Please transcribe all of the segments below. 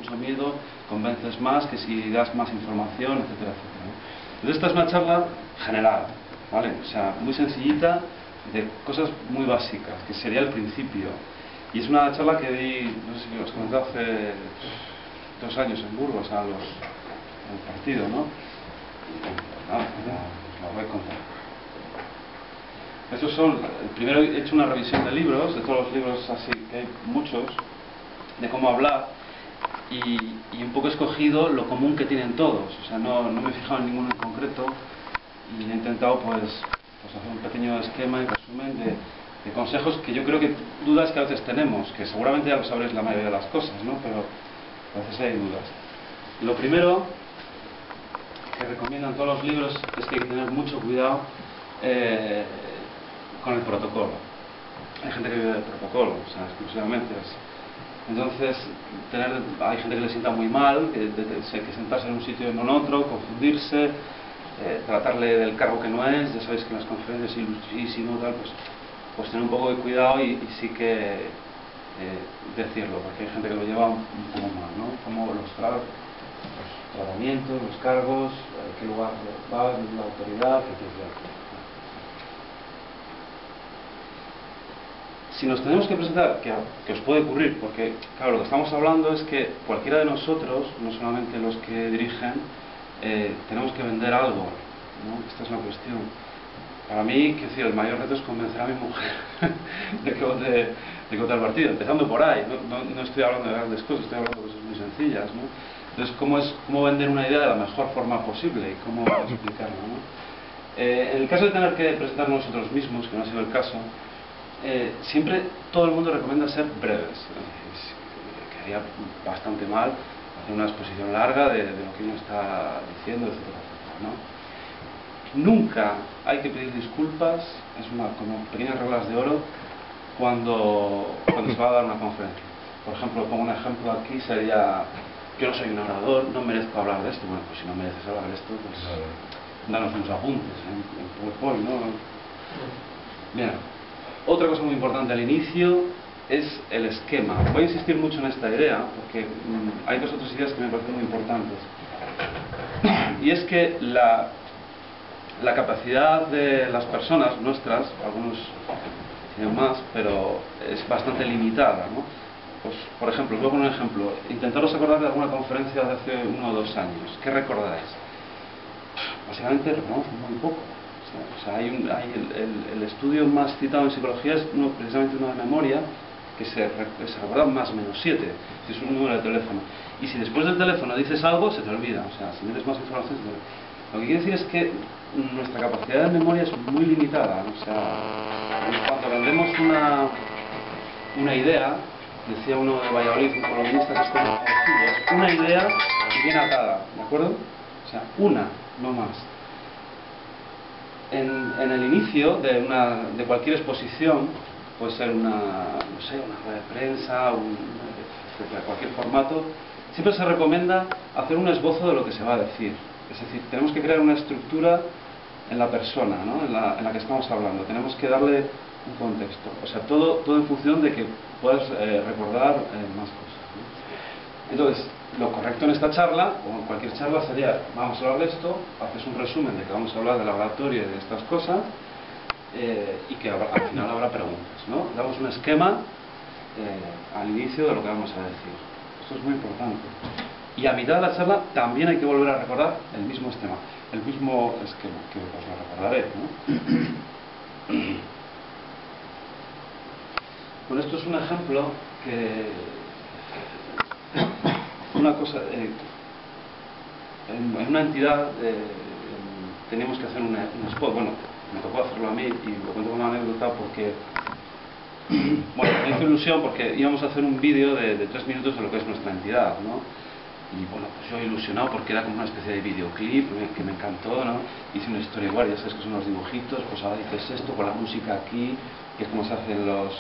mucho miedo, convences más que si das más información, etcétera, etcétera, ¿no? Entonces esta es una charla general, ¿vale? O sea, muy sencillita, de cosas muy básicas, que sería el principio. Y es una charla que di, no sé si os comenté, hace 2 años en Burgos, al partido, ¿no? Y nada, os la voy a contar. Estos son, primero he hecho una revisión de libros, de todos los libros así, que hay muchos, de cómo hablar, y un poco he escogido lo común que tienen todos. O sea, no me he fijado en ninguno en concreto, y he intentado pues hacer un pequeño esquema y resumen de consejos que yo creo que dudas que a veces tenemos, que seguramente ya lo sabréis la mayoría de las cosas, ¿no? Pero a veces hay dudas. Lo primero que recomiendan todos los libros es que hay que tener mucho cuidado con el protocolo. Hay gente que vive del protocolo, o sea, exclusivamente así. Entonces, hay gente que le sienta muy mal, que sentarse en un sitio y no en otro, confundirse, tratarle del cargo que no es. Ya sabéis que en las conferencias ilustrosísimo, tal, pues tener un poco de cuidado y sí que decirlo, porque hay gente que lo lleva un poco mal, ¿no? Como los tratamientos, los cargos, qué lugar va la autoridad, etc. Si nos tenemos que presentar, que os puede ocurrir, porque claro, lo que estamos hablando es que cualquiera de nosotros, no solamente los que dirigen, tenemos que vender algo, ¿no? Esta es la cuestión. Para mí, quiero decir, el mayor reto es convencer a mi mujer de que vote al partido, empezando por ahí. No estoy hablando de grandes cosas, estoy hablando de cosas muy sencillas, ¿no? Entonces, ¿cómo vender una idea de la mejor forma posible y cómo explicarlo, ¿no? En el caso de tener que presentarnos nosotros mismos, que no ha sido el caso, siempre todo el mundo recomienda ser breves. Quedaría bastante mal hacer una exposición larga de lo que uno está diciendo, etcétera, etcétera, ¿no? Nunca hay que pedir disculpas, es como pequeñas reglas de oro cuando se va a dar una conferencia. Por ejemplo, pongo un ejemplo aquí, sería: yo no soy un orador, no merezco hablar de esto. Bueno, pues si no mereces hablar de esto, pues danos unos apuntes en PowerPoint, ¿no? Bien. Otra cosa muy importante al inicio es el esquema. Voy a insistir mucho en esta idea porque hay dos otras ideas que me parecen muy importantes. Y es que la capacidad de las personas, nuestras, algunos tienen más, pero es bastante limitada, ¿no? Pues, por ejemplo, os voy a poner un ejemplo. Intentaros acordar de alguna conferencia de hace 1 o 2 años. ¿Qué recordáis? Básicamente recordamos muy poco. O sea, hay el estudio más citado en psicología es precisamente uno de memoria, que se recuerda más o menos 7, si es un número de teléfono. Y si después del teléfono dices algo, se te olvida. O sea, si metes más información, se te olvida. Lo que quiere decir es que nuestra capacidad de memoria es muy limitada. O sea, cuando vendemos una idea, decía uno de Valladolid, un columnista, que es una idea bien atada, ¿de acuerdo? O sea, una, no más. En el inicio de cualquier exposición, puede ser una rueda de prensa, cualquier formato, siempre se recomienda hacer un esbozo de lo que se va a decir. Es decir, tenemos que crear una estructura en la persona, ¿no? en la que estamos hablando. Tenemos que darle un contexto. O sea, todo en función de que puedas recordar más cosas, ¿no? Entonces, lo correcto en esta charla, o en cualquier charla, sería: vamos a hablar de esto, haces un resumen de que vamos a hablar del laboratorio y de estas cosas, y que al final habrá preguntas, ¿no? Damos un esquema al inicio de lo que vamos a decir. Esto es muy importante. Y a mitad de la charla también hay que volver a recordar el mismo esquema, que os lo recordaré, ¿no? Bueno, esto es un ejemplo que... Una cosa... en una entidad teníamos que hacer un spot. Bueno, me tocó hacerlo a mí y lo cuento como una anécdota porque... Bueno, me hizo ilusión porque íbamos a hacer un vídeo de 3 minutos de lo que es nuestra entidad, ¿no? Y bueno, pues yo ilusionado porque era como una especie de videoclip que me encantó, ¿no? Hice una historia igual, ya sabes que son los dibujitos, pues ahora dices esto con la música aquí, que es como se hacen los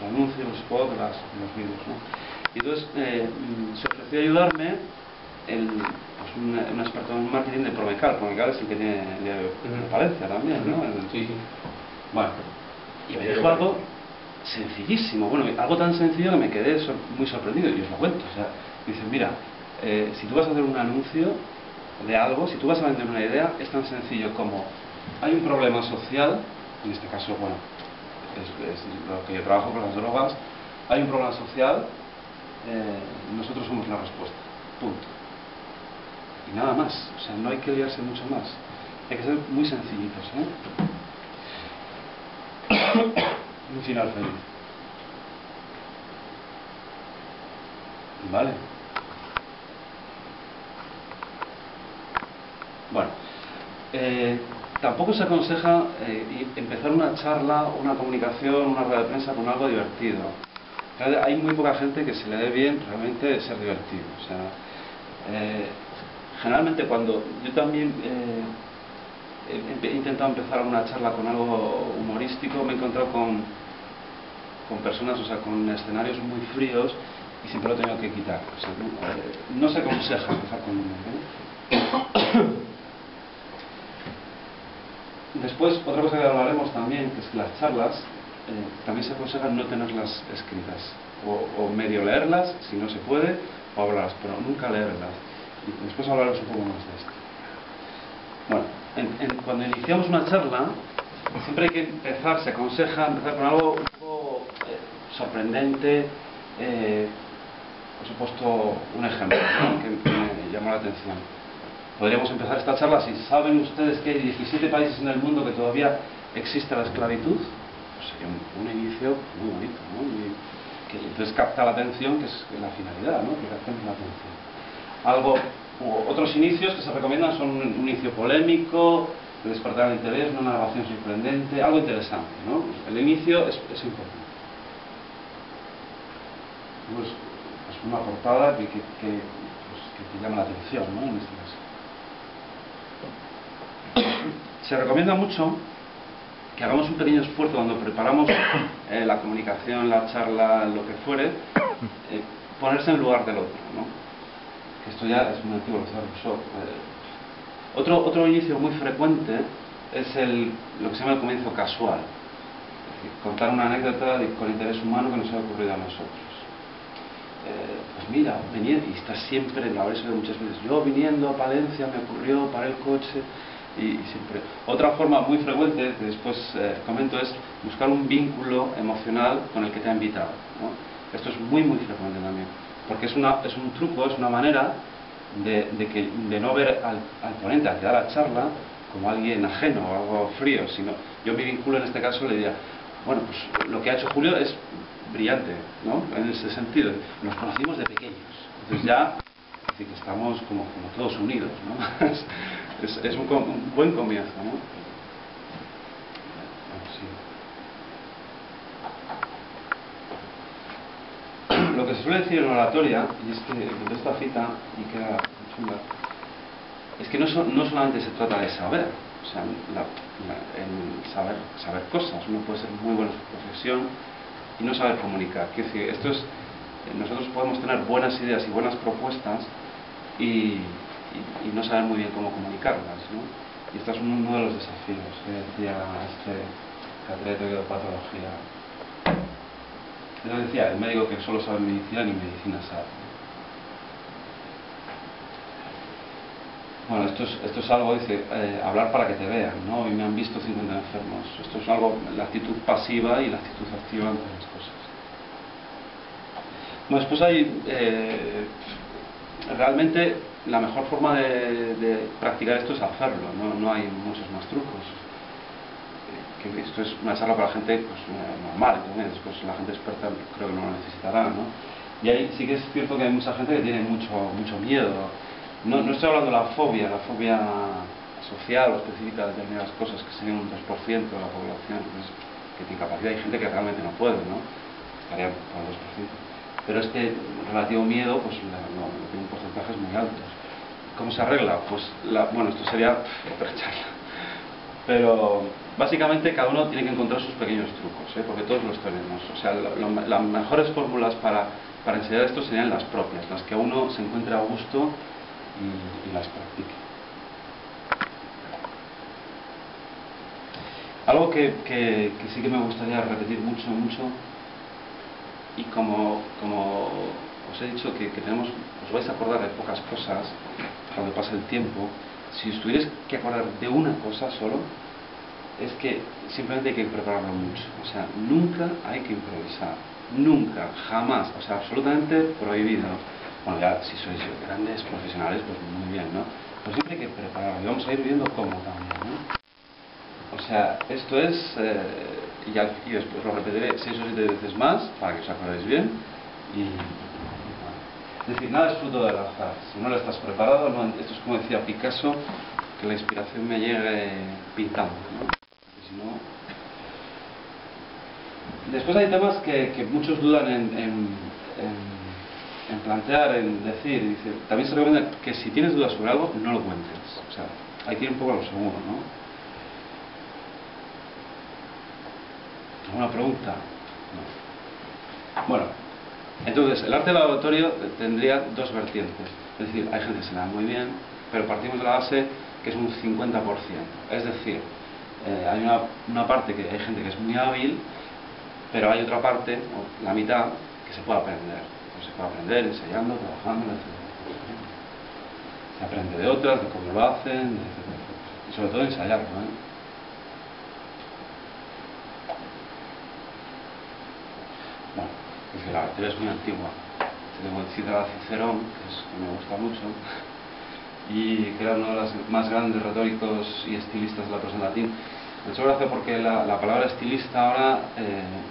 anuncios, los spots, los vídeos, ¿no? Y entonces se ofreció a ayudarme un experto en marketing de Promecal. Promecal es el que tiene de Palencia también, ¿no? Sí. Bueno, y me dijo algo sencillísimo, bueno, algo tan sencillo que me quedé muy sorprendido, y os lo cuento. O sea, Dicen, mira, si tú vas a hacer un anuncio de algo, si tú vas a vender una idea, es tan sencillo como hay un problema social, en este caso, bueno, es lo que yo trabajo con las drogas, hay un problema social, nosotros somos la respuesta, punto. Y nada más, o sea, no hay que liarse mucho más, hay que ser muy sencillitos, un final feliz. ¿Vale? Bueno, tampoco se aconseja empezar una charla, una comunicación, una rueda de prensa con algo divertido. Hay muy poca gente que se le dé bien realmente ser divertido. O sea, generalmente cuando yo también he intentado empezar una charla con algo humorístico, me he encontrado con personas, o sea, con escenarios muy fríos y siempre lo he tenido que quitar. O sea, no se aconseja empezar con humor. Después, otra cosa que hablaremos también, que es que las charlas también se aconseja no tenerlas escritas, o medio leerlas, si no se puede, o hablarlas, pero nunca leerlas. Y después hablaremos un poco más de esto. Bueno, cuando iniciamos una charla, siempre hay que empezar, se aconseja empezar con algo un poco sorprendente. Os he puesto un ejemplo, ¿no?, que me llamó la atención. Podríamos empezar esta charla así. ¿Saben ustedes que hay 17 países en el mundo que todavía existe la esclavitud? Pues sería un inicio muy bonito, ¿no? Que entonces capta la atención, que es la finalidad, ¿no?, que captemos la atención. Otros inicios que se recomiendan son un inicio polémico, de despertar el interés, una narración sorprendente, algo interesante, ¿no? El inicio es importante. Pues una portada que llama la atención, ¿no?, en este caso. Se recomienda mucho que hagamos un pequeño esfuerzo cuando preparamos la comunicación, la charla, lo que fuere, ponerse en lugar del otro, ¿no? Que esto ya es muy antiguo, lo decía Rousseau. Otro inicio muy frecuente es lo que se llama el comienzo casual, es decir, contar una anécdota con interés humano que nos haya ocurrido a nosotros. Pues mira, venía, y está siempre, lo habréis oído muchas veces, yo viniendo a Palencia me ocurrió, paré el coche. Y siempre. Otra forma muy frecuente que después comento es buscar un vínculo emocional con el que te ha invitado, ¿no? Esto es muy frecuente también, porque es un truco, es una manera de no ver al ponente, al que da la charla, como alguien ajeno o algo frío, sino yo mi vínculo en este caso le diría, bueno, pues lo que ha hecho Julio es brillante, ¿no?, en ese sentido. Nos conocimos de pequeños, entonces ya es decir, que estamos como todos unidos, ¿no? Es un buen comienzo, ¿no? Sí. Lo que se suele decir en oratoria, y es que de esta cita, y queda chula, es que no solamente se trata de saber, o sea, saber cosas. Uno puede ser muy bueno en su profesión y no saber comunicar. Quiero decir, nosotros podemos tener buenas ideas y buenas propuestas y no saber muy bien cómo comunicarlas, ¿no? Y este es uno de los desafíos que decía este catedrático de patología. Él decía, el médico que solo sabe medicina ni medicina sabe. Bueno, esto es algo, dice, hablar para que te vean, ¿no? Hoy me han visto 50 enfermos. Esto es algo, la actitud pasiva y la actitud activa ante las cosas. Bueno, después hay realmente la mejor forma de practicar esto es hacerlo, no hay muchos más trucos. Que esto es una charla para gente pues, normal, ¿entendés? Después la gente experta creo que no lo necesitará, ¿no? Y ahí sí que es cierto que hay mucha gente que tiene mucho miedo. No estoy hablando de la fobia social o específica de determinadas cosas, que serían un 3% de la población, que tiene capacidad. Hay gente que realmente no puede, ¿no? Estaría por el 2%. Pero este relativo miedo, pues tiene un porcentaje muy alto. ¿Cómo se arregla? Pues, bueno, esto sería otra charla. Pero básicamente cada uno tiene que encontrar sus pequeños trucos, porque todos los tenemos. O sea, las mejores fórmulas para enseñar esto serían las propias, las que uno se encuentre a gusto y las practique. Algo que sí que me gustaría repetir mucho y como os he dicho que tenemos, os vais a acordar de pocas cosas cuando pasa el tiempo. Si os tuvierais que acordar de una cosa solo, es que simplemente hay que prepararlo mucho. O sea, nunca hay que improvisar. Nunca, jamás. O sea, absolutamente prohibido. Bueno, ya si sois grandes profesionales, pues muy bien, ¿no? Pero siempre hay que prepararlo. Y vamos a ir viendo cómo también, ¿no? O sea, esto es... y después lo repetiré 6 o 7 veces más para que os acordéis bien. Y... es decir, nada es fruto del azar. Si no lo estás preparado, no, esto es como decía Picasso, que la inspiración me llegue pintando, ¿no? Porque si no... Después hay temas que muchos dudan en plantear, en decir. Dice, también se recomienda que si tienes dudas sobre algo, no lo cuentes. O sea, hay que ir un poco a lo seguro, ¿no? ¿Alguna pregunta? No. Bueno, entonces, el arte del oratorio tendría dos vertientes. Es decir, hay gente que se le da muy bien, pero partimos de la base que es un 50%. Es decir, hay una parte que hay gente que es muy hábil, pero hay otra parte, o la mitad, que se puede aprender. Pues se puede aprender ensayando, trabajando, etc. Se aprende de otras, de cómo lo hacen, etc. Y sobre todo ensayarlo, ¿eh? Bueno, es que la oratoria es muy antigua. Tenemos que citar a Cicerón, que me gusta mucho, y que era uno de los más grandes retóricos y estilistas de la prosa en latín. Me ha hecho gracia porque la palabra estilista ahora,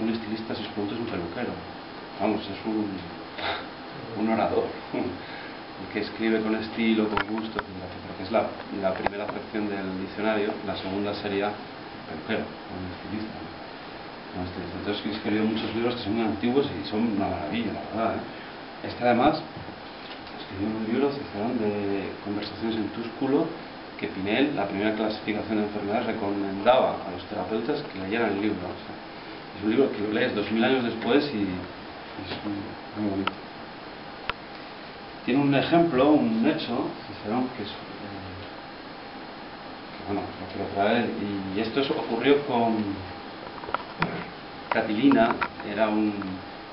un estilista, si os pregunto, es un peluquero. Vamos, es un orador, el que escribe con estilo, con gusto, etc. Que es la primera acepción del diccionario. La segunda sería peluquero, un estilista. Entonces he escribido muchos libros que son muy antiguos y son una maravilla, la verdad, ¿eh? Este además escribió unos libros de conversaciones en túsculo que Pinel, la primera clasificación de enfermedades, recomendaba a los terapeutas que leyeran el libro. O sea, es un libro que lo lees 2000 años después y es muy bonito. Tiene un ejemplo, un hecho, Cicerón, que es que bueno, lo quiero traer, y esto ocurrió con Catilina.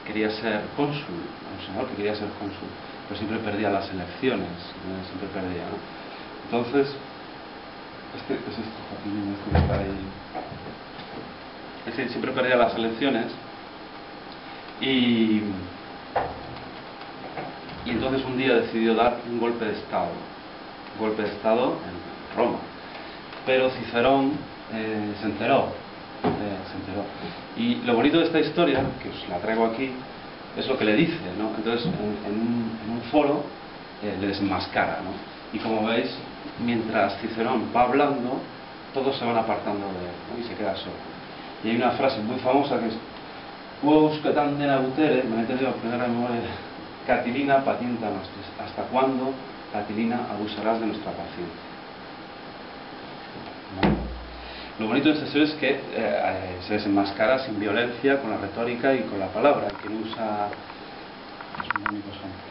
Quería ser cónsul, un señor que quería ser cónsul, pero siempre perdía las elecciones, siempre perdía, ¿no? Entonces, Catilina, que está ahí, siempre perdía las elecciones y entonces un día decidió dar un golpe de estado en Roma, pero Cicerón se enteró. Y lo bonito de esta historia, que os la traigo aquí, es lo que le dice, ¿no? Entonces, en un foro le desenmascara, ¿no? Y como veis, mientras Cicerón va hablando, todos se van apartando de él, ¿no? Y se queda solo. Y hay una frase muy famosa que es "Quos que tandem abutere", me he entendido aprender a memoria, Catilina patienta nostris. ¿Hasta cuándo, Catilina, abusarás de nuestra paciencia? ¿No? Lo bonito de este ser es que se desenmascara sin violencia, con la retórica y con la palabra, que no usa... es un bonito ejemplo.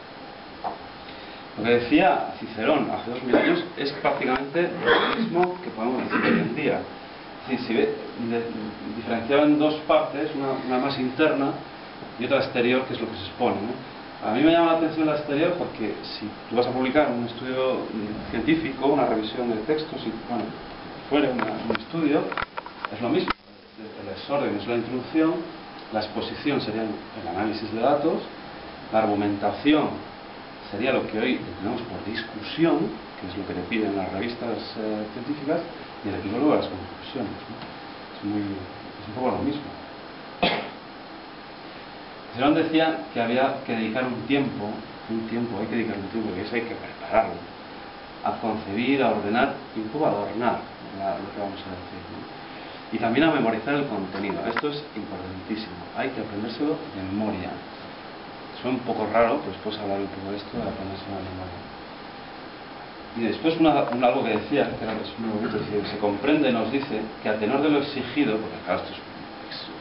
Lo que decía Cicerón hace 2000 años es prácticamente lo mismo que podemos decir hoy en día. Es decir, diferenciaba en dos partes, una más interna y otra exterior, que es lo que se expone, ¿no? A mí me llama la atención la exterior porque si tú vas a publicar un estudio científico, una revisión de textos, y bueno, fuera un estudio, es lo mismo. El exordio es la introducción, la exposición sería el análisis de datos, la argumentación sería lo que hoy tenemos por discusión, que es lo que te piden las revistas científicas, y el epílogo de las conclusiones, ¿no? Es un poco lo mismo. Cicerón decía que había que dedicar un tiempo, hay que dedicar un tiempo, y eso hay que prepararlo, a concebir, a ordenar y un poco a adornar lo que vamos a decir, ¿no? Y también a memorizar el contenido. Esto es importantísimo, hay que aprendérselo de memoria. Suena un poco raro, pero después hablar un poco de esto, de aprendérselo de memoria. Y después algo que decía, que es muy bonito, es decir, se comprende, nos dice, que a tenor de lo exigido, porque claro, esto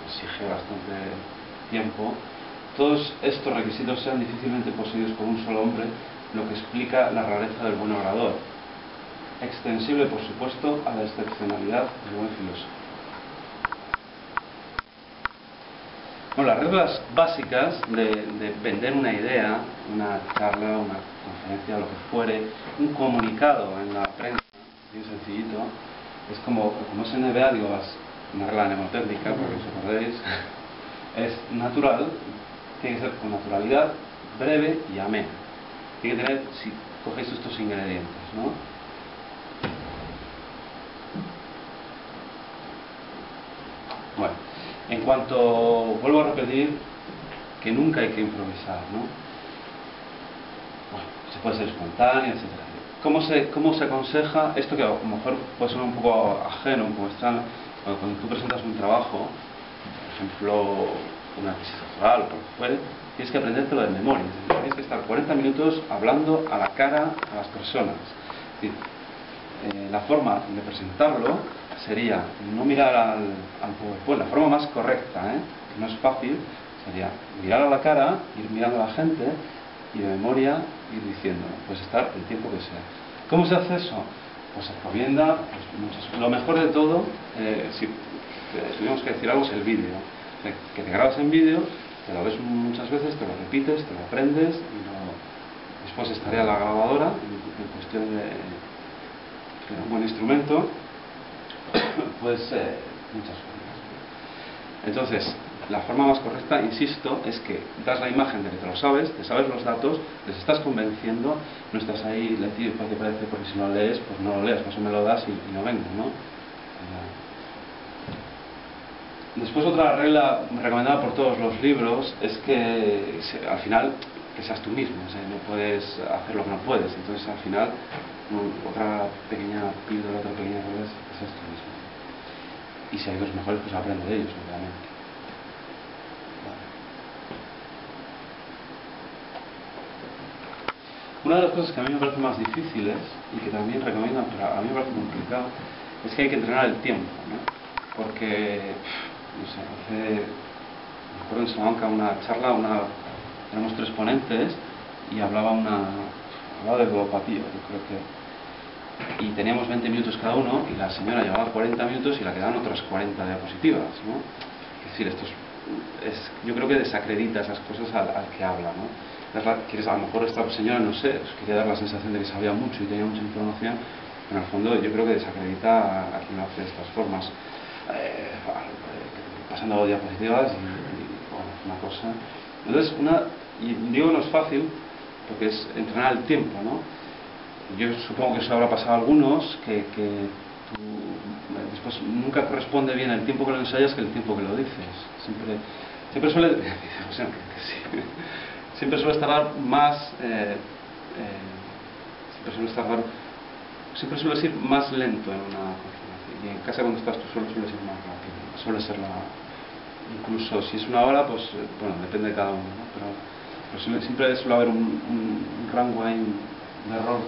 exige bastante tiempo, todos estos requisitos sean difícilmente poseídos por un solo hombre, lo que explica la rareza del buen orador, extensible por supuesto a la excepcionalidad del buen filósofo. Bueno, las reglas básicas de vender una idea, una charla, una conferencia, lo que fuere, un comunicado en la prensa, bien sencillito, es como es NBA, digo, una regla mnemotécnica, para que os acordéis, es natural, tiene que ser con naturalidad, breve y amena. Tiene que tener, si cogéis estos ingredientes, ¿no? Bueno, en cuanto, vuelvo a repetir, que nunca hay que improvisar, ¿no? Bueno, se puede ser espontáneo, etcétera. ¿Cómo se aconseja esto, que a lo mejor puede sonar un poco ajeno, un poco extraño, cuando tú presentas un trabajo, por ejemplo, una tesis doctoral o lo que fuere, tienes que aprendértelo de memoria, es decir, tienes que estar 40 minutos hablando a la cara a las personas. Es decir, la forma de presentarlo sería no mirar al PowerPoint, la forma más correcta, que no es fácil, sería mirar a la cara, ir mirando a la gente y de memoria ir diciendo, pues estar el tiempo que sea. ¿Cómo se hace eso? Pues se recomienda, pues, lo mejor de todo, si tuviéramos que decir algo, es el vídeo. O sea, que te grabas en vídeo, te lo ves muchas veces, te lo repites, te lo aprendes y después estaría la grabadora en cuestión de un buen instrumento, pues muchas formas. Entonces, la forma más correcta, insisto, es que das la imagen de que te lo sabes, te sabes los datos, les estás convenciendo, no estás ahí, le digo, ¿para qué parece? Porque si no lees, pues no lo leas, pues me lo das y no vengo, ¿no? Después, otra regla recomendada por todos los libros es que al final que seas tú mismo, o sea, no puedes hacer lo que no puedes, entonces al final otra pequeña píldora, otra pequeña regla es que seas tú mismo. Y si hay los mejores, pues aprende de ellos, obviamente. Una de las cosas que a mí me parecen más difíciles y que también recomiendan, pero a mí me parece complicado, es que hay que entrenar el tiempo, ¿no? Porque, no sé, me acuerdo en Salamanca una charla, éramos 3 ponentes y hablaba de ludopatía, yo creo que, y teníamos 20 minutos cada uno y la señora llevaba 40 minutos y la quedaban otras 40 diapositivas, ¿no? Es decir, yo creo que desacredita esas cosas al que habla, ¿no? A lo mejor esta señora, no sé, quería dar la sensación de que sabía mucho y tenía mucha información, pero en el fondo yo creo que desacredita a quien hace estas formas, pasando diapositivas y bueno, una cosa. Entonces, y digo no es fácil, porque es entrenar el tiempo, ¿no? Yo supongo que eso habrá pasado a algunos, que tú después nunca corresponde bien el tiempo que lo ensayas que el tiempo que lo dices. Siempre suele... O sea, que sí. Siempre suele tardar más, siempre suele ir más lento en una conferencia, y en casa cuando estás tú solo suele ir más rápido, suele ser incluso si es una hora, pues bueno, depende de cada uno, ¿no? pero siempre suele haber un rango ahí de error.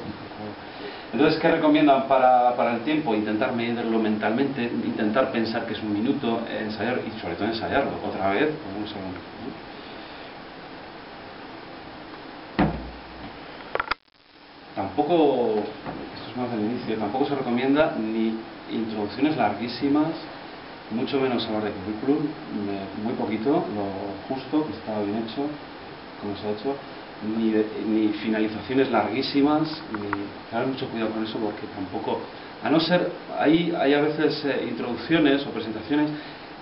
Entonces, ¿qué recomiendan para el tiempo? Intentar medirlo mentalmente, intentar pensar que es un minuto, ensayar, y sobre todo ensayarlo otra vez por un segundo, ¿no? Tampoco, esto es más del inicio, tampoco se recomienda ni introducciones larguísimas, mucho menos hablar de currículum, muy poquito, lo justo, que está bien hecho, como se ha hecho, ni finalizaciones larguísimas, tener mucho cuidado con eso porque tampoco, a no ser, hay a veces introducciones o presentaciones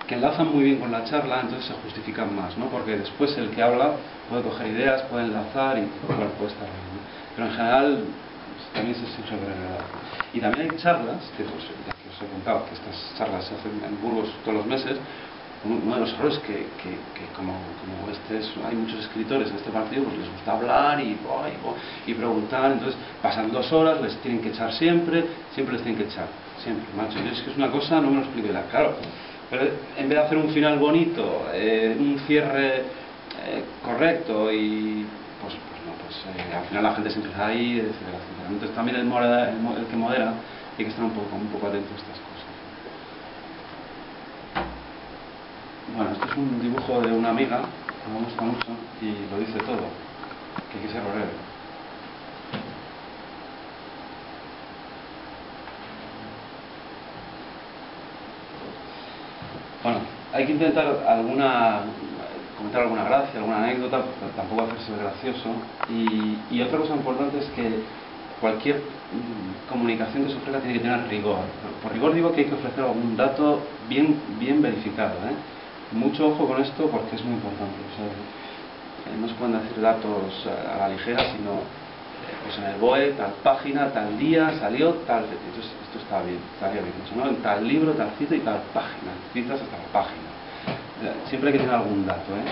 que enlazan muy bien con la charla, entonces se justifican más, ¿no? Porque después el que habla puede coger ideas, puede enlazar y bueno, puede estar bien, ¿no? Pero en general pues, también se exige brevedad. Y también hay charlas, que pues, ya que os he contado que estas charlas se hacen en Burgos todos los meses. Uno de los errores que como hay muchos escritores en este partido, pues les gusta hablar y preguntar, entonces pasan 2 horas, les tienen que echar siempre les tienen que echar, siempre, macho. Y es que es una cosa, no me lo explico ya, claro, pero en vez de hacer un final bonito, un cierre correcto y pues no, al final la gente se empieza ahí, etcétera. Entonces también el que modera tiene que estar un poco atento a estas cosas. Bueno, este es un dibujo de una amiga que me gusta mucho y lo dice todo, que hay que ser obrero. Bueno, hay que intentar contar alguna gracia, alguna anécdota, pero tampoco hacerse gracioso. Y otra cosa importante es que cualquier comunicación que se ofrezca tiene que tener rigor. Por rigor digo que hay que ofrecer algún dato bien verificado, ¿eh? Mucho ojo con esto porque es muy importante. O sea, no se pueden decir datos a la ligera, sino pues en el BOE, tal página, tal día, salió, tal... Entonces, esto está bien, estaría bien hecho, ¿no? En tal libro, tal cita y tal página. Citas hasta la página. O sea, siempre hay que tener algún dato, ¿eh?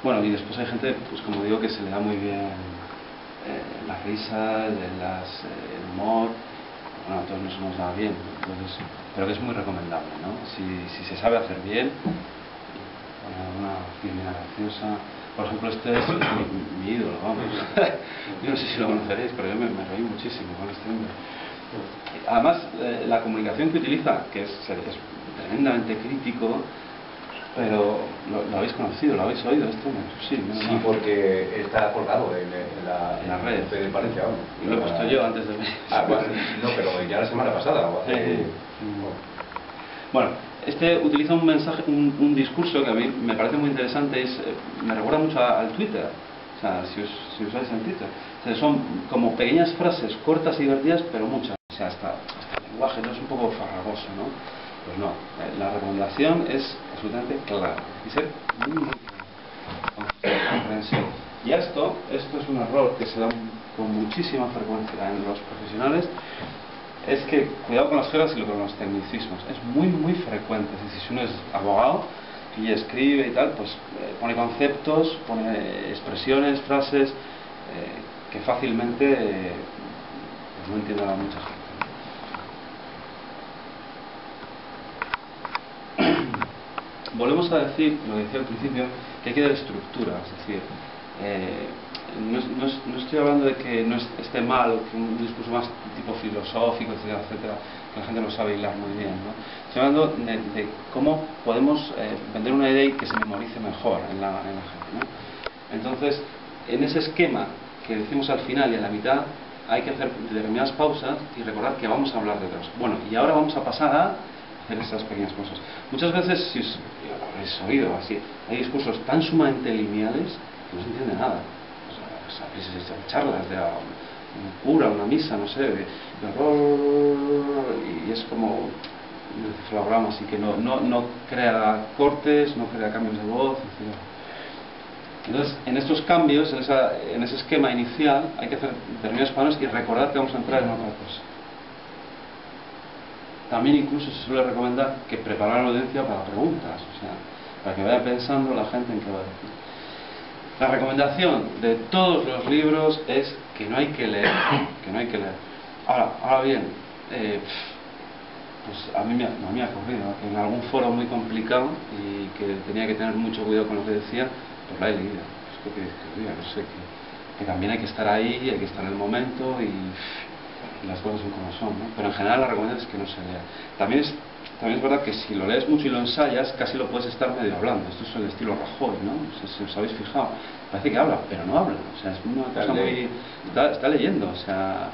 Bueno, y después hay gente, pues como digo, que se le da muy bien las risas, el humor. Bueno, a todos nos nos da bien, entonces, pero que es muy recomendable, ¿no? Si se sabe hacer bien, una filmina graciosa. Por ejemplo, este es mi ídolo, vamos. Yo no sé si lo conoceréis, pero yo me reí muchísimo con este hombre. Además, la comunicación que utiliza, que es tremendamente crítico, pero lo habéis conocido, lo habéis oído, esto sí, sí, porque está colgado en la red de Valencia, vamos. Y lo he puesto yo antes de venir. Bueno, no, pero ya la semana pasada o hace... Bueno, este utiliza un mensaje, un discurso que a mí me parece muy interesante, me recuerda mucho al Twitter. O sea, si usáis el Twitter, o sea, son como pequeñas frases cortas y divertidas, pero muchas. O sea, hasta el lenguaje no es un poco farragoso, ¿no? Pues no, la recomendación es absolutamente clara y ser muy comprensivo. Y esto es un error que se da con muchísima frecuencia en los profesionales, es que cuidado con las jergas y con los tecnicismos. Es muy frecuente. Es decir, si uno es abogado y escribe y tal, pues pone conceptos, pone expresiones, frases que fácilmente pues no entiende a mucha gente. Volvemos a decir, lo decía al principio, que hay que dar estructura, es decir, no estoy hablando de que no esté mal, que un discurso más tipo filosófico, etcétera, que la gente lo sabe hilar muy bien, ¿no? Estoy hablando de cómo podemos vender una idea y que se memorice mejor en la gente, ¿no? Entonces, en ese esquema que decimos al final y a la mitad, hay que hacer determinadas pausas y recordar que vamos a hablar de otras. Bueno, y ahora vamos a pasar a hacer esas pequeñas cosas. Muchas veces, si os habéis oído así, hay discursos tan sumamente lineales que no se entiende nada. O sea, charlas de un cura, una misa, no sé, y es como un encefalograma, así que no crea cortes, no crea cambios de voz, etc. Entonces, en estos cambios, en ese esquema inicial, hay que hacer determinados pasos y recordar que vamos a entrar en otra cosa. También incluso se suele recomendar que preparar la audiencia para preguntas, o sea, para que vaya pensando la gente en qué va a decir. La recomendación de todos los libros es que no hay que leer, Ahora bien, pues a mí me ha ocurrido que en algún foro muy complicado y que tenía que tener mucho cuidado con lo que decía, pues la he leído. Esto que diga, no sé, que también hay que estar ahí, hay que estar en el momento y las cosas son como son, ¿no? Pero en general la recomendación es que no se lea. También es verdad que si lo lees mucho y lo ensayas, casi lo puedes estar medio hablando. Esto es el estilo Rajoy, ¿no? O sea, si os habéis fijado, parece que habla, pero no habla. O sea, es una cosa muy... Está leyendo, o sea...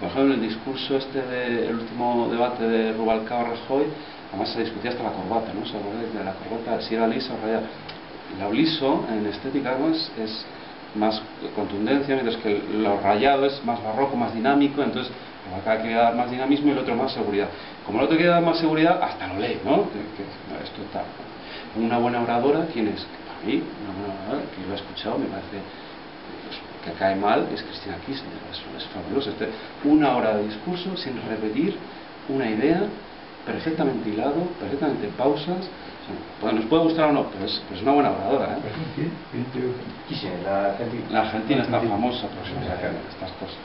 por ejemplo, en el discurso el último debate de Rubalcaba-Rajoy, además se discutía hasta la corbata, ¿no? O sea, de la corbata, si era lisa o rayada. Lo liso, en estética, ¿no? es más contundencia, mientras que lo rayado es más barroco, más dinámico. Entonces acá quiere dar más dinamismo y el otro más seguridad. Como el otro quiere dar más seguridad, hasta lo lee, ¿no? Esto está. Una buena oradora, ¿quién es? Para mí, una buena oradora, que yo he escuchado, me parece que cae mal, es Cristina Kirchner. Es fabuloso. Una hora de discurso sin repetir una idea, perfectamente hilado, perfectamente pausas. Pues nos puede gustar o no, pero es una buena oradora, ¿eh? Kirchner, la Argentina. La Argentina está famosa por estas cosas.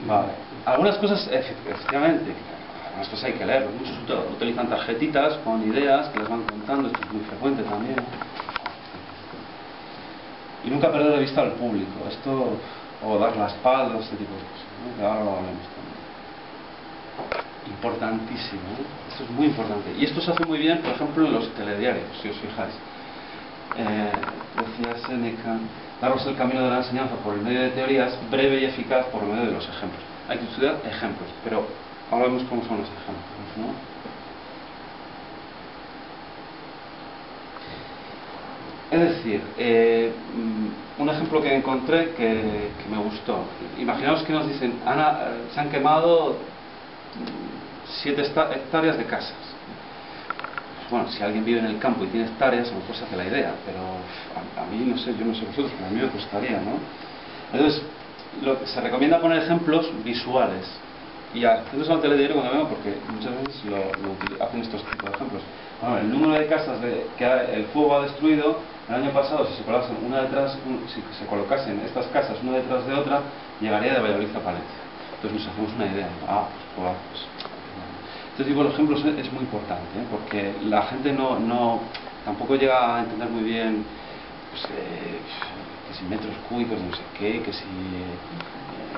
Vale. Algunas cosas, efectivamente, algunas cosas hay que leer. Muchos utilizan tarjetitas con ideas que les van contando, esto es muy frecuente también. Y nunca perder de vista al público, o dar la espalda, este tipo de cosas, ¿no? Que ahora lo hablamos también. Importantísimo, ¿eh? Esto es muy importante. Y esto se hace muy bien, por ejemplo, en los telediarios, si os fijáis. decía Séneca, daros el camino de la enseñanza por el medio de teorías, breve y eficaz por el medio de los ejemplos. Hay que estudiar ejemplos, pero ahora vemos cómo son los ejemplos, ¿no? Es decir, un ejemplo que encontré que me gustó. Imaginaos que nos dicen, se han quemado 7 hectáreas de casas. Bueno, si alguien vive en el campo y tiene hectáreas, a lo mejor se hace la idea, pero a mí no sé, yo no sé vosotros, pero a mí me costaría, ¿no? Entonces, se recomienda poner ejemplos visuales. Y haciendo eso al telediario cuando veo, porque muchas veces hacen estos tipos de ejemplos. Bueno, el número de casas que el fuego ha destruido, el año pasado, si se colocasen si se colocasen estas casas una detrás de otra, llegaría de Valladolid a Palencia. Entonces nos hacemos una idea. Este tipo de ejemplos es muy importante, porque la gente tampoco llega a entender muy bien pues, que si metros cúbicos de no sé qué, que si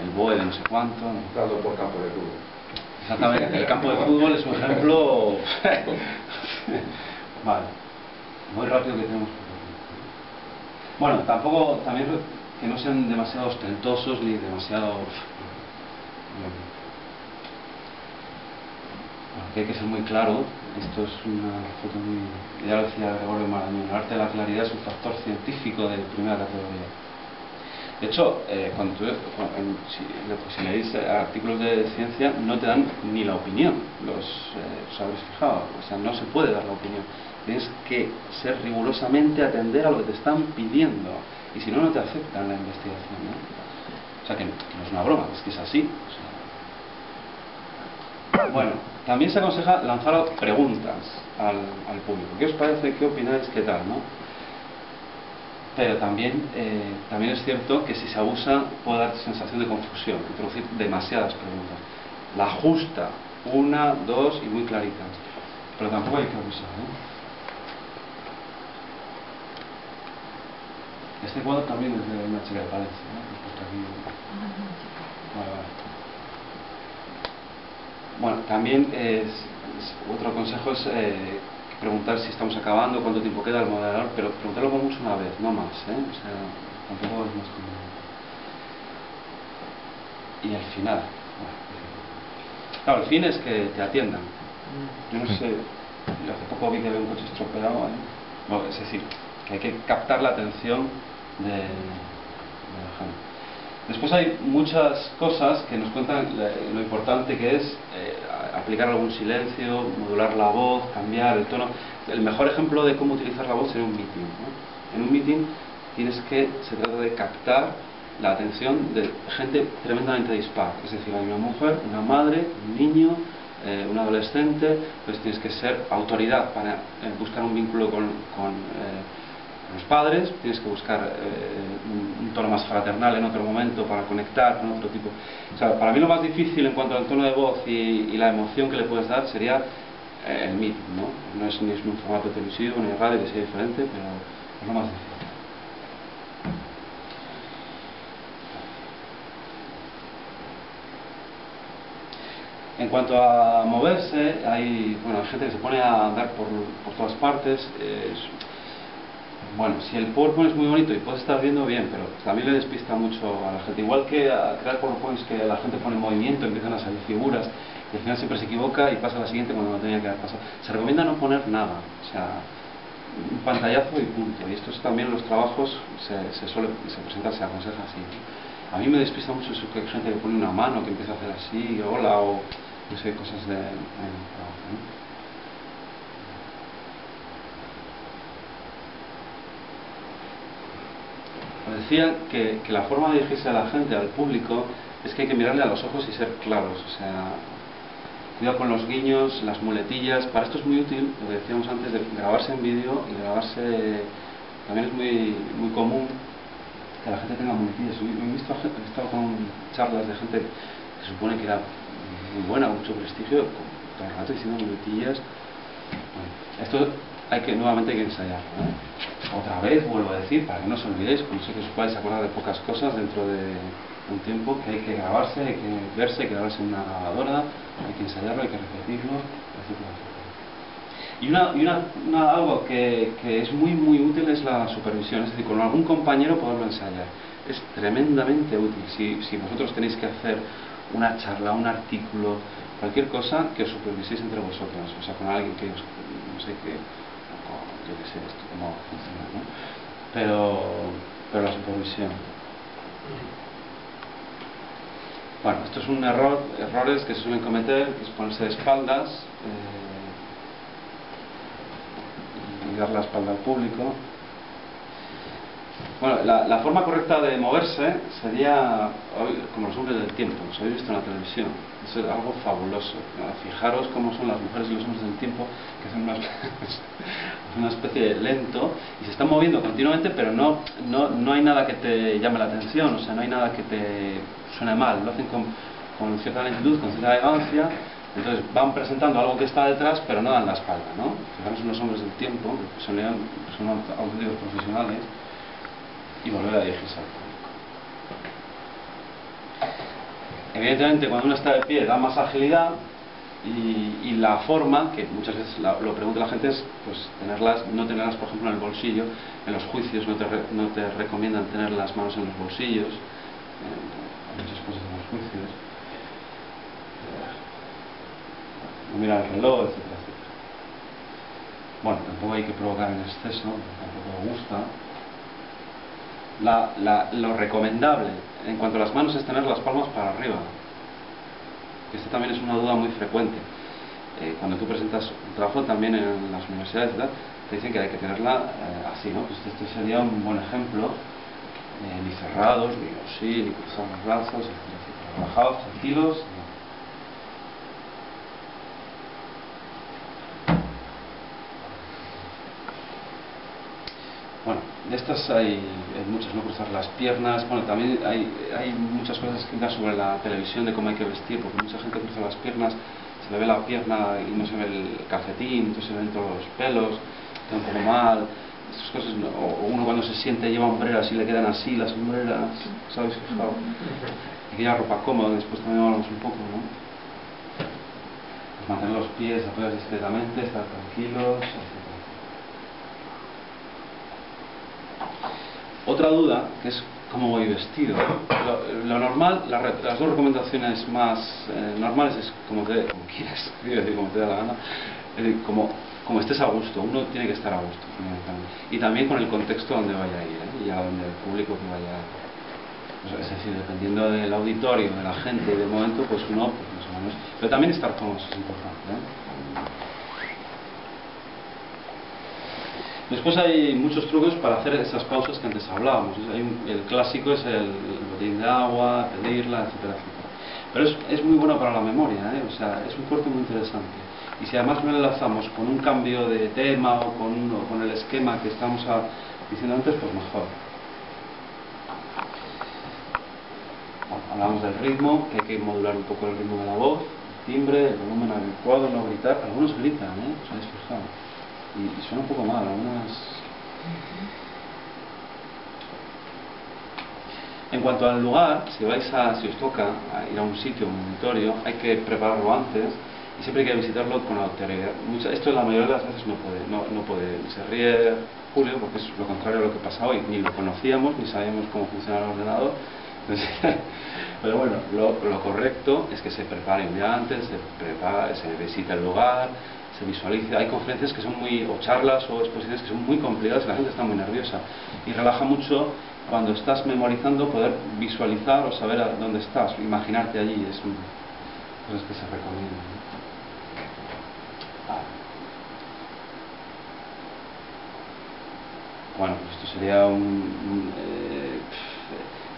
el BOE de no sé cuánto. Dado por campo de fútbol. Exactamente, el campo de fútbol es un ejemplo. Vale, muy rápido que tenemos. Bueno, tampoco, también que no sean demasiado ostentosos ni demasiado. Que hay que ser muy claro. Esto es una foto muy, ya lo decía Gregorio Marañón, el arte de la claridad es un factor científico de primera categoría. De hecho, si leéis artículos de ciencia, no te dan ni la opinión, os habréis fijado, o sea, no se puede dar la opinión. Tienes que ser rigurosamente atender a lo que te están pidiendo, y si no, no te aceptan la investigación, ¿no? O sea, que no es una broma, es que es así. O sea. Bueno, también se aconseja lanzar preguntas al público. ¿Qué os parece? ¿Qué opináis? ¿Qué tal? ¿No? Pero también es cierto que si se abusa puede dar sensación de confusión, introducir demasiadas preguntas. La justa, 1, 2 y muy claritas. Pero tampoco hay que abusar, ¿eh? Este cuadro también es de una chica de Palencia, ¿no? Bueno, también otro consejo es preguntar si estamos acabando, cuánto tiempo queda el moderador, pero preguntarlo como mucho una vez, no más, ¿eh? O sea, tampoco es más conveniente. Y al final, claro, el fin es que te atiendan. Yo no sé, hace poco vi que había un coche estropeado, ¿eh? Bueno, es decir, que hay que captar la atención de la gente. Después hay muchas cosas que nos cuentan lo importante que es aplicar algún silencio, modular la voz, cambiar el tono. El mejor ejemplo de cómo utilizar la voz sería un meeting, ¿no? En un meeting se trata de captar la atención de gente tremendamente dispar. Es decir, hay una mujer, una madre, un niño, un adolescente, pues tienes que ser autoridad para buscar un vínculo con los padres, tienes que buscar un tono más fraternal en otro momento para conectar con otro tipo. O sea, para mí lo más difícil en cuanto al tono de voz y la emoción que le puedes dar sería el meeting, ¿no? No es ni un formato televisivo ni radio que sea diferente, pero es lo más difícil. En cuanto a moverse, hay gente que se pone a andar por todas partes. Bueno, si el PowerPoint es muy bonito y puedes estar viendo bien, pero también le despista mucho a la gente. Igual que a crear PowerPoints que la gente pone en movimiento, empiezan a salir figuras, y al final siempre se equivoca y pasa a la siguiente cuando no tenía que haber pasado. Se recomienda no poner nada, o sea, un pantallazo y punto. Y esto es también en los trabajos, se presenta, se aconseja así. A mí me despista mucho eso que hay gente que pone una mano, que empieza a hacer así, hola, o no sé, cosas de trabajo, ¿no? Decía que la forma de dirigirse a la gente, al público, es que hay que mirarle a los ojos y ser claros. O sea, cuidado con los guiños, las muletillas. Para esto es muy útil, lo que decíamos antes, de grabarse en vídeo y grabarse. También es muy común que la gente tenga muletillas. He estado con charlas de gente que se supone que era muy buena, con mucho prestigio, todo el rato diciendo muletillas. Bueno, esto nuevamente hay que ensayarlo, ¿no? Otra vez vuelvo a decir, para que no os olvidéis, como sé que os podéis acordar de pocas cosas dentro de un tiempo, que hay que grabarse, hay que verse, hay que grabarse en una grabadora, hay que ensayarlo, hay que repetirlo, etc. Algo que es muy útil es la supervisión, es decir, con algún compañero poderlo ensayar. Es tremendamente útil. Si vosotros tenéis que hacer una charla, un artículo, cualquier cosa, que os superviséis entre vosotros, o sea, con alguien que os, no sé qué, yo qué sé, esto cómo funciona, ¿no? Pero la supervisión. Bueno, esto es un errores que se suelen cometer, que es ponerse de espaldas y dar la espalda al público. Bueno, la forma correcta de moverse sería como los hombres del tiempo, los habéis visto en la televisión. Eso es algo fabuloso. Fijaros cómo son las mujeres y los hombres del tiempo, que hacen una especie de lento y se están moviendo continuamente, pero no hay nada que te llame la atención, o sea, no hay nada que te suene mal. Lo hacen con cierta lentitud, con cierta elegancia. Entonces van presentando algo que está detrás, pero no dan la espalda, ¿no? Fijaros en los hombres del tiempo, que son auténticos profesionales, y volver a dirigirse al público. Evidentemente, cuando uno está de pie da más agilidad y la forma, que muchas veces lo pregunta la gente, es pues no tenerlas, por ejemplo, en el bolsillo. En los juicios no te recomiendan tener las manos en los bolsillos, muchas cosas en los juicios. No mirar el reloj, etcétera, etcétera. Bueno, tampoco hay que provocar en exceso, tampoco me gusta. Lo recomendable en cuanto a las manos es tener las palmas para arriba. Esta también es una duda muy frecuente. Cuando tú presentas un trabajo también en las universidades, ¿verdad?, te dicen que hay que tenerla así, ¿no? Pues este sería un buen ejemplo. Ni cerrados, ni así, ni cruzar los brazos, etcétera. Relajados, tranquilos. Bueno, de estas hay muchas, no cruzar las piernas. Bueno, también hay muchas cosas escritas sobre la televisión de cómo hay que vestir, porque mucha gente cruza las piernas, se le ve la pierna y no se ve el calcetín, entonces se ven todos los pelos, está un poco mal. Estas cosas, o uno cuando se siente lleva hombreras y le quedan así las hombreras, ¿sabes? Fijado. Hay que llevar ropa cómoda, después también hablamos un poco, ¿no? Pues mantener los pies apoyados discretamente, estar tranquilos, etc. Otra duda, que es cómo voy vestido. Lo normal, las dos recomendaciones más normales es como quieras, como te da la gana, como estés a gusto. Uno tiene que estar a gusto, y también con el contexto donde vaya a ir, y a donde el público que vaya a ir. Es decir, dependiendo del auditorio, de la gente y del momento, pues uno, pues más o menos. Pero también estar cómodo es importante, Después hay muchos trucos para hacer esas pausas que antes hablábamos. El clásico es el botín de agua, pedirla, etcétera, etcétera. Pero es muy bueno para la memoria, o sea, es un corte muy interesante. Y si además lo enlazamos con un cambio de tema o con el esquema que estamos diciendo antes, pues mejor. Bueno, hablamos del ritmo, que hay que modular un poco el ritmo de la voz, el timbre, el volumen adecuado, no gritar. Algunos gritan, ¿os habéis fijado? Y suena un poco mal, algunas. En cuanto al lugar, si os toca ir a un sitio, un auditorio, hay que prepararlo antes y siempre hay que visitarlo con autoridad. Esto la mayoría de las veces no puede. Se ríe Julio porque es lo contrario a lo que pasa hoy. Ni lo conocíamos, ni sabíamos cómo funciona el ordenador. Pero bueno, lo correcto es que se prepare un día antes, se visita el lugar, se visualiza. Hay conferencias que son o charlas o exposiciones que son muy complicadas y la gente está muy nerviosa, y relaja mucho cuando estás memorizando poder visualizar o saber a dónde estás, imaginarte allí. Es cosas que se recomiendan. Bueno, pues esto sería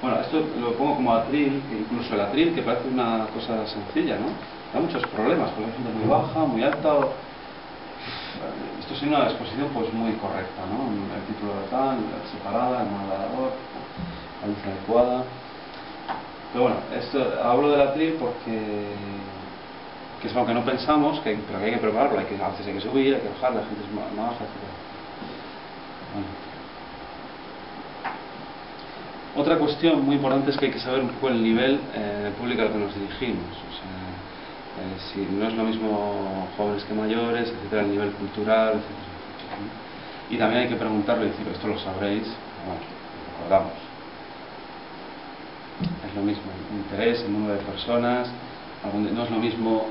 bueno, esto lo pongo como atril, que incluso el atril, que parece una cosa sencilla, ¿no?, da muchos problemas, porque hay gente muy baja, muy alta. Esto sería una exposición pues muy correcta, ¿no? El título de tal, separada, el moderador, la luz adecuada. Pero bueno, hablo del atril porque es algo que no pensamos, pero que hay que prepararlo, a veces hay que subir, hay que bajar, la gente es más baja, etc. Bueno. Otra cuestión muy importante es que hay que saber un poco el nivel del público al que nos dirigimos. O sea, Si no es lo mismo jóvenes que mayores, etcétera, el nivel cultural, etcétera, etcétera, ¿no? Y también hay que preguntarle y decir, esto lo sabréis, bueno, recordamos. Es lo mismo, el interés, el número de personas, no es lo mismo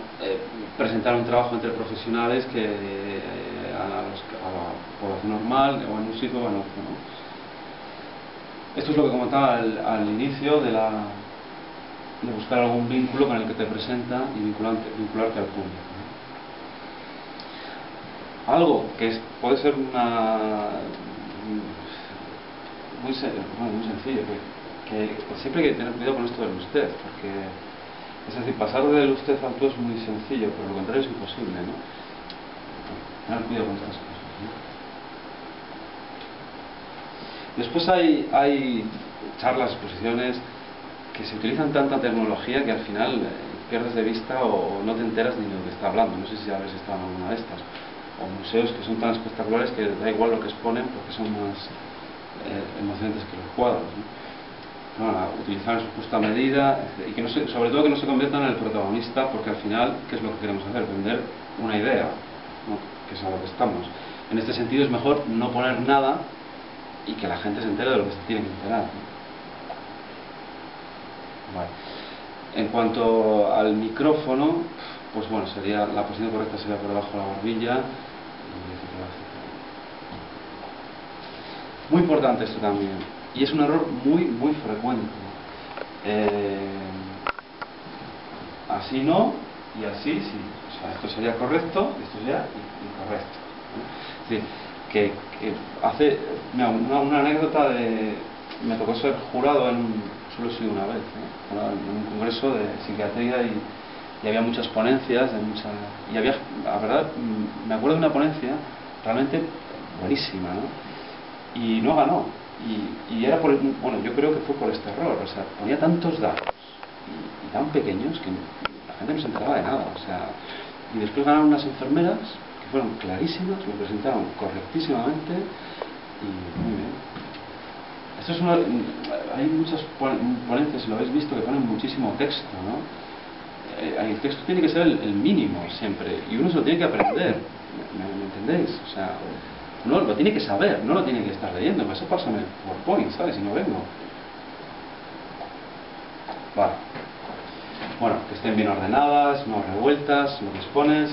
presentar un trabajo entre profesionales que a la población normal, o en un sitio o en otro, ¿no? Esto es lo que comentaba al inicio de buscar algún vínculo con el que te presenta y vincularte al público, ¿no? Algo que puede ser muy sencillo, que siempre hay que tener cuidado con esto del usted, porque es decir, pasar del usted al tú es muy sencillo, pero lo contrario es imposible, ¿no? Tener cuidado con estas cosas, ¿no? Después hay charlas, exposiciones que se utilizan tanta tecnología que al final pierdes de vista o no te enteras ni de lo que está hablando. No sé si habéis estado en alguna de estas. O museos que son tan espectaculares que da igual lo que exponen porque son más emocionantes que los cuadros, ¿no? Bueno, utilizar en su justa medida y que sobre todo que no se conviertan en el protagonista, porque al final, ¿qué es lo que queremos hacer? Vender una idea, ¿no? Que es a lo que estamos. En este sentido es mejor no poner nada y que la gente se entere de lo que se tiene que enterar, ¿no? Vale. En cuanto al micrófono, pues bueno, la posición correcta sería por debajo de la barbilla, etcétera, etcétera. Muy importante esto también, y es un error muy frecuente. Así no, y así sí. O sea, esto sería correcto, esto sería incorrecto, ¿no? Es decir, que mira, una anécdota me tocó ser jurado solo he sido una vez, en un congreso de psiquiatría y había muchas ponencias y había, la verdad, me acuerdo de una ponencia realmente buenísima, ¿no? Y no ganó y era bueno, yo creo que fue por este error, o sea, ponía tantos datos y tan pequeños que la gente no se enteraba de nada, o sea, y después ganaron unas enfermeras que fueron clarísimas, lo presentaron correctísimamente y muy bien. Esto es hay muchas ponencias, si lo habéis visto, que ponen muchísimo texto, ¿no? El texto tiene que ser el mínimo siempre y uno se lo tiene que aprender, ¿me entendéis? O sea, uno lo tiene que saber, no lo tiene que estar leyendo, pues eso pasa en el PowerPoint, ¿sabes? Si no vengo. Vale. Bueno, que estén bien ordenadas, no revueltas, lo que expones,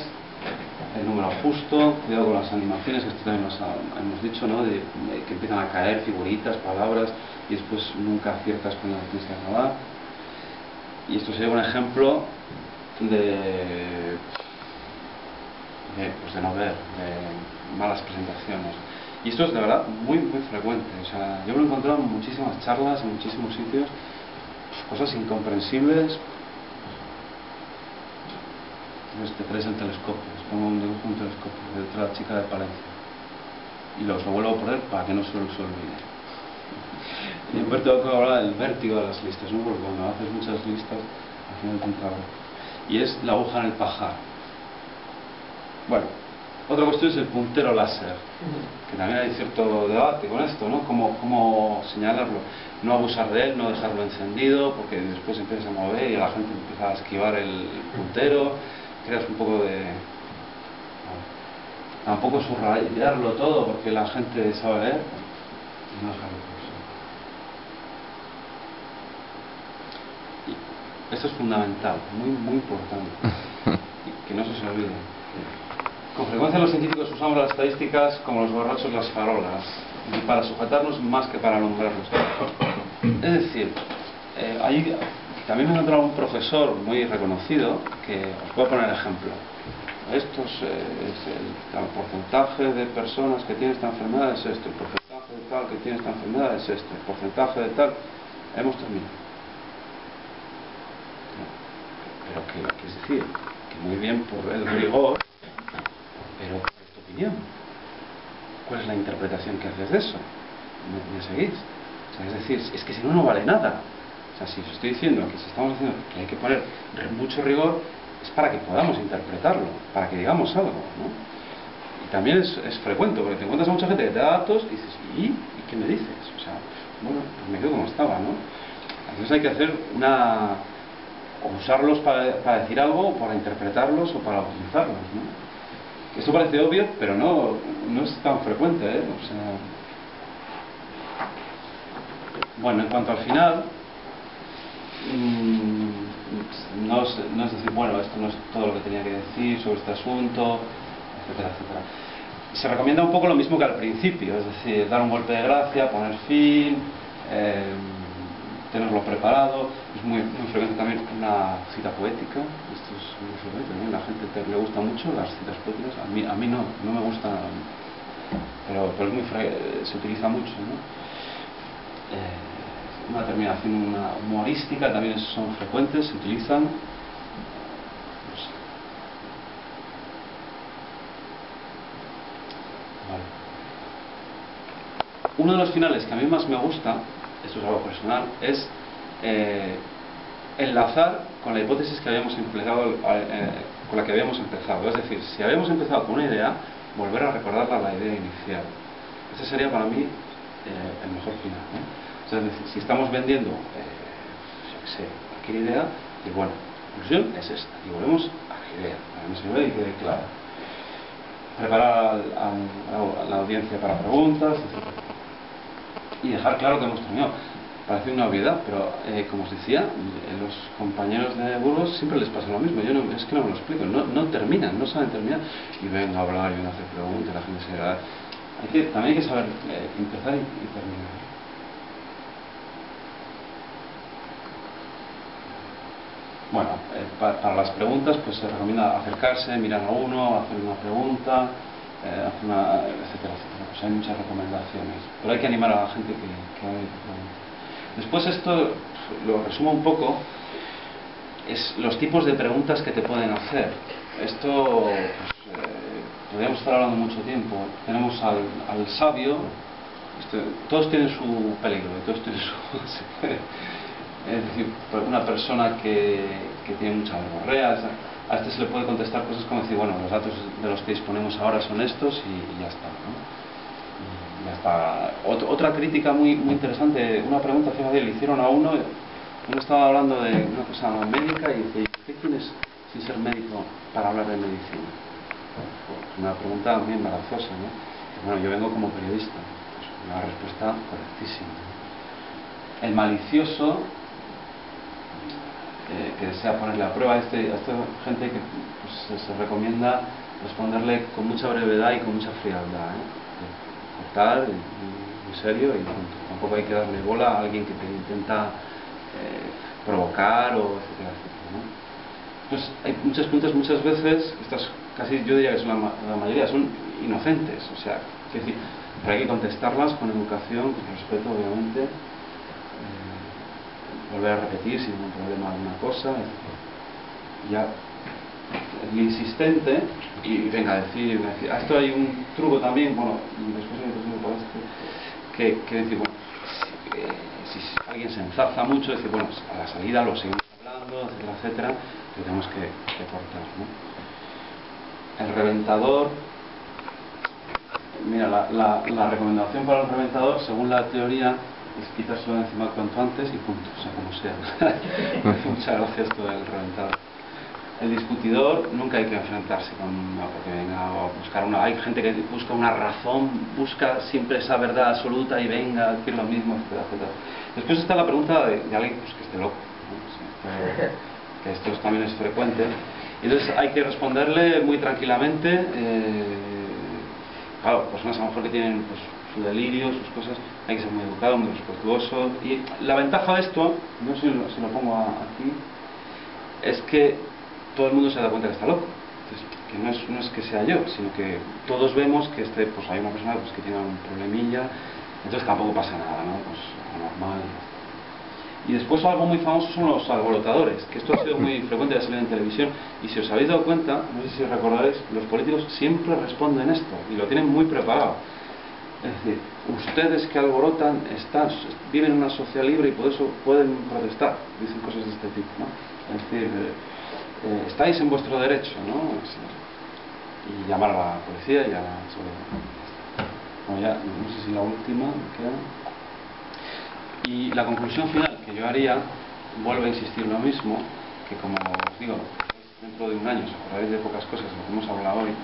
el número justo, cuidado con las animaciones, que esto también nos hemos dicho, ¿no? Que empiezan a caer figuritas, palabras, y después nunca aciertas cuando las tienes que acabar. Y esto sería un ejemplo de no ver, de malas presentaciones. Y esto es de verdad muy frecuente. O sea, yo me lo he encontrado en muchísimas charlas, en muchísimos sitios, cosas incomprensibles. Te traes el telescopio, os pongo un dibujo, un telescopio de otra chica de Palencia y lo vuelvo a poner para que no se os olvide. Y en parte tengo que hablar del vértigo de las listas, ¿no? Porque cuando haces muchas listas al final te entra algo. Y es la aguja en el pajar. Bueno, otra cuestión es el puntero láser, que también hay cierto debate con esto, ¿no? Cómo señalarlo, no abusar de él, no dejarlo encendido porque después empiezas a mover y la gente empieza a esquivar el puntero, creas un poco de... Tampoco subrayarlo todo porque la gente sabe leer y no dejarlo por eso. Y esto es fundamental, muy importante, y que no se os olvide. Con frecuencia los científicos usamos las estadísticas como los borrachos las farolas, y para sujetarnos más que para alumbrarnos. Es decir, también me he encontrado un profesor muy reconocido que os voy a poner ejemplo. Esto es el porcentaje de personas que tienen esta enfermedad es esto, el porcentaje de tal que tiene esta enfermedad es este, el porcentaje de tal. Hemos terminado. Pero que es decir, que muy bien por el rigor, pero ¿cuál es tu opinión? ¿Cuál es la interpretación que haces de eso? ¿Me seguís? O sea, es decir, es que si no, no vale nada. O sea, si os estoy diciendo que si estamos diciendo que hay que poner mucho rigor, es para que podamos interpretarlo, para que digamos algo, ¿no? Y también es frecuente, porque te encuentras a mucha gente que te da datos y dices, ¿y qué me dices? O sea, bueno, pues me quedo como estaba, ¿no? Entonces hay que hacer o usarlos para decir algo, o para interpretarlos, o para utilizarlos, ¿no? Esto parece obvio, pero no es tan frecuente, ¿eh? O sea, bueno, en cuanto al final, no es decir, bueno, esto no es todo lo que tenía que decir sobre este asunto, etcétera, etcétera. Se recomienda un poco lo mismo que al principio, es decir, dar un golpe de gracia, poner fin, tenerlo preparado. Es muy frecuente también una cita poética. Esto es muy frecuente, ¿no? A la gente le gusta mucho las citas poéticas. A mí no me gusta, pero es se utiliza mucho, ¿no? Una terminación humorística también son frecuentes, se utilizan. Vale. Uno de los finales que a mí más me gusta, esto es algo personal, es enlazar con la hipótesis que habíamos empleado, con la que habíamos empezado. Es decir, si habíamos empezado con una idea, volver a recordarla la idea inicial. Ese sería para mí el mejor final, ¿no? Es decir, si estamos vendiendo, yo qué sé, cualquier idea, y bueno, la conclusión es esta, y volvemos a la idea, no se ve y quede clara. Preparar a la audiencia para preguntas, etc. Y dejar claro que hemos terminado. Parece una obviedad, pero como os decía, los compañeros de Burgos siempre les pasa lo mismo. Yo es que no me lo explico, no terminan, no saben terminar. Y ven a hablar y ven a hacer preguntas, la gente se da. También hay que saber empezar y terminar. Bueno, para las preguntas pues se recomienda acercarse, mirar a uno, hacer una pregunta, etcétera, etcétera. Pues hay muchas recomendaciones, pero hay que animar a la gente que haga preguntas. Después esto lo resumo un poco, es los tipos de preguntas que te pueden hacer. Esto pues, podríamos estar hablando mucho tiempo. Tenemos al sabio, todos tienen su peligro, todos tienen su... Es decir, una persona que tiene mucha verborrea, a este se le puede contestar cosas como decir, bueno, los datos de los que disponemos ahora son estos y ya está, ¿no? Y ya está. Otra crítica muy interesante, una pregunta, fíjate, le hicieron a uno estaba hablando de una cosa médica y dice, ¿qué tienes sin ser médico para hablar de medicina? Una pregunta muy embarazosa, ¿no? Bueno, yo vengo como periodista, pues una respuesta correctísima, ¿no? El malicioso que desea ponerle a prueba a esta gente que pues, se recomienda responderle con mucha brevedad y con mucha frialdad, cortar, muy serio, y tampoco hay que darle bola a alguien que te intenta provocar o etcétera, etcétera, ¿no? Pues hay muchas preguntas, muchas veces estas casi yo diría que son la mayoría son inocentes, o sea, es decir, pero hay que contestarlas con educación, con respeto, obviamente. Volver a repetir sin ningún problema alguna cosa, ya el insistente y venga a decir, a esto hay un truco también, bueno, y después hay otro truco que decir, bueno, si alguien se enzarza mucho, decir, bueno, a la salida lo seguimos hablando, etcétera, etcétera, pero tenemos que cortar, ¿no? El reventador, mira, la recomendación para el reventador, según la teoría, es quitárselo de encima cuanto antes y punto, o sea, como sea. Muchas gracias todo el reventador. El discutidor, nunca hay que enfrentarse con porque venga a buscar una... Hay gente que busca una razón, busca siempre esa verdad absoluta y venga a decir lo mismo, etcétera, etcétera. Después está la pregunta de alguien pues, que esté loco, ¿no? O sea, que esto también es frecuente. Y entonces hay que responderle muy tranquilamente. Claro, personas a lo mejor que tienen pues, su delirio, sus cosas, hay que ser muy educado, muy respetuoso. Y la ventaja de esto, no sé si lo pongo aquí, es que todo el mundo se da cuenta que está loco. Entonces, que no es que sea yo, sino que todos vemos que pues hay una persona pues, que tiene un problemilla, entonces tampoco pasa nada, ¿no? Pues lo normal. Y después algo muy famoso son los alborotadores, que esto ha sido muy frecuente, ha salido en televisión, y si os habéis dado cuenta, no sé si recordaréis, los políticos siempre responden esto, y lo tienen muy preparado. Es decir, ustedes que alborotan viven en una sociedad libre y por eso pueden protestar, dicen cosas de este tipo, ¿no? Es decir, estáis en vuestro derecho, ¿no? Y llamar a la policía y a la seguridad. Bueno, ya, no sé si la última me queda. Y la conclusión final que yo haría, vuelvo a insistir lo mismo, que como os digo, dentro de un año os acordaréis de pocas cosas de lo que hemos hablado hoy,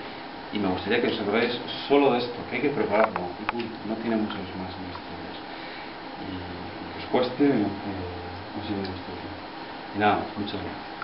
y me gustaría que os acordáis solo de esto, que hay que prepararlo, y punto, no tiene muchos más misterios. Y que os cueste, no sé de esto. Y nada, muchas gracias.